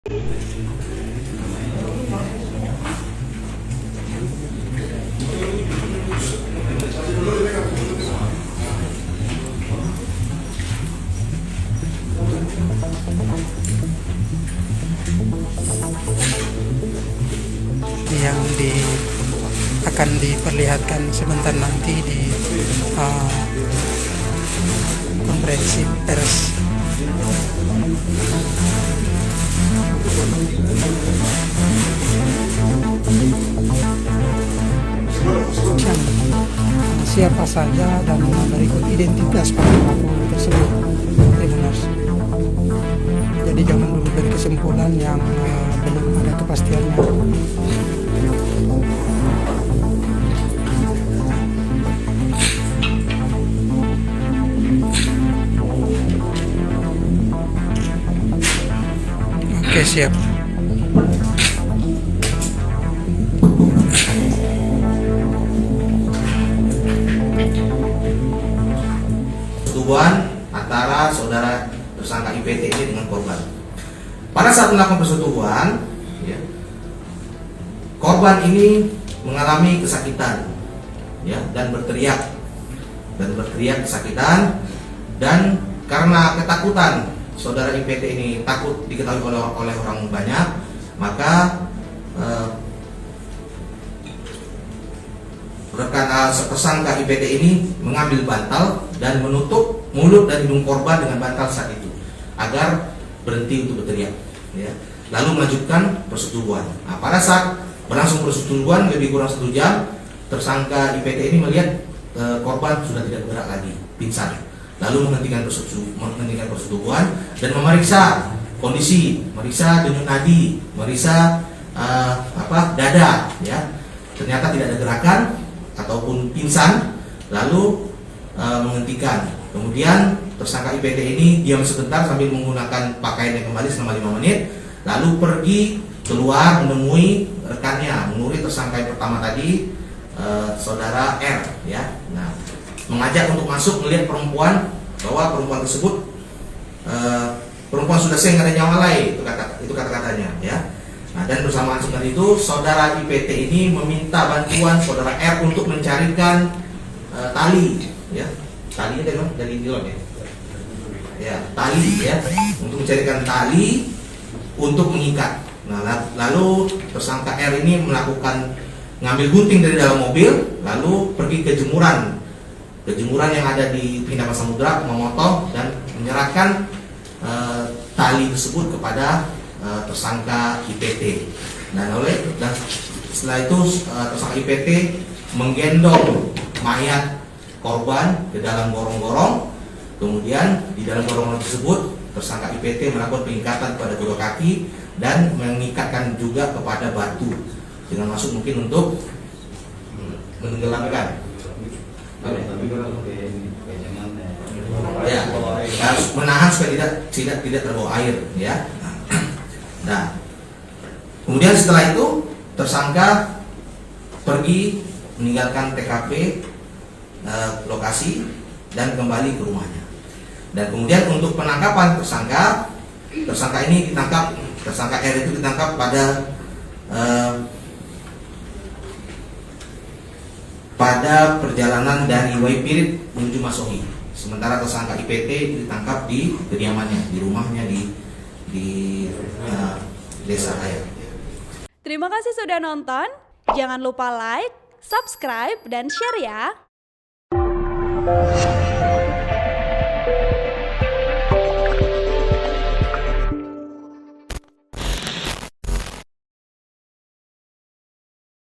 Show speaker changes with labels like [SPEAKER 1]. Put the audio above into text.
[SPEAKER 1] yang akan diperlihatkan sebentar nanti di konferensi pers. Siapa saja dan berikut identitas para pelaku tersebut. Jadi jangan dulu beri kesimpulan yang belum ada kepastiannya. Oke, siap.
[SPEAKER 2] Persetubuhan antara saudara tersangka IPT ini dengan korban. Pada saat melakukan persetubuhan, ya, korban ini mengalami kesakitan, ya, dan berteriak kesakitan, dan karena ketakutan saudara IPT ini takut diketahui oleh orang banyak, maka rekan tersangka IPT ini mengambil bantal dan menutup mulut dan hidung korban dengan bantal saat itu agar berhenti untuk berteriak, ya. Lalu melanjutkan persetubuhan. Nah, pada saat berlangsung persetubuhan lebih kurang 1 jam, tersangka IPT ini melihat korban sudah tidak bergerak lagi, pingsan. Lalu menghentikan persetubuhan dan memeriksa kondisi, meriksa denyut nadi, meriksa dada, ya. Ternyata tidak ada gerakan ataupun pingsan, lalu menghentikan. Kemudian tersangka IPT ini diam sebentar sambil menggunakan pakaiannya kembali selama 5 menit, lalu pergi keluar menemui rekannya, menurut tersangka yang pertama tadi, saudara R, ya. Nah, mengajak untuk masuk melihat perempuan, bahwa perempuan tersebut perempuan sudah seng, ada nyawa lain, itu kata-katanya, ya. Nah, dan bersamaan dengan itu saudara IPT ini meminta bantuan saudara R untuk mencarikan tali, ya. Talinya dari nilon, ya. Ya, tali, ya, untuk mencarikan tali untuk mengikat. Nah, lalu tersangka R ini melakukan ngambil gunting dari dalam mobil, lalu pergi ke jemuran yang ada di pinggir samudra, memotong dan menyerahkan tali tersebut kepada tersangka IPT. Dan setelah itu tersangka IPT menggendong mayat korban ke dalam gorong-gorong. Kemudian di dalam gorong-gorong tersebut tersangka IPT melakukan pengikatan pada kedua kaki dan mengikatkan juga kepada batu dengan maksud mungkin untuk menenggelamkan, ya, harus menahan supaya tidak terbawa air, ya. Nah, kemudian setelah itu tersangka pergi meninggalkan TKP lokasi dan kembali ke rumahnya. Dan kemudian untuk penangkapan tersangka ini ditangkap, tersangka R itu ditangkap pada perjalanan dari Waipirit menuju Masohi. Sementara tersangka IPT ditangkap di kediamannya, di rumahnya di Desa Raya.
[SPEAKER 3] Terima kasih sudah nonton. Jangan lupa like, subscribe, dan share ya.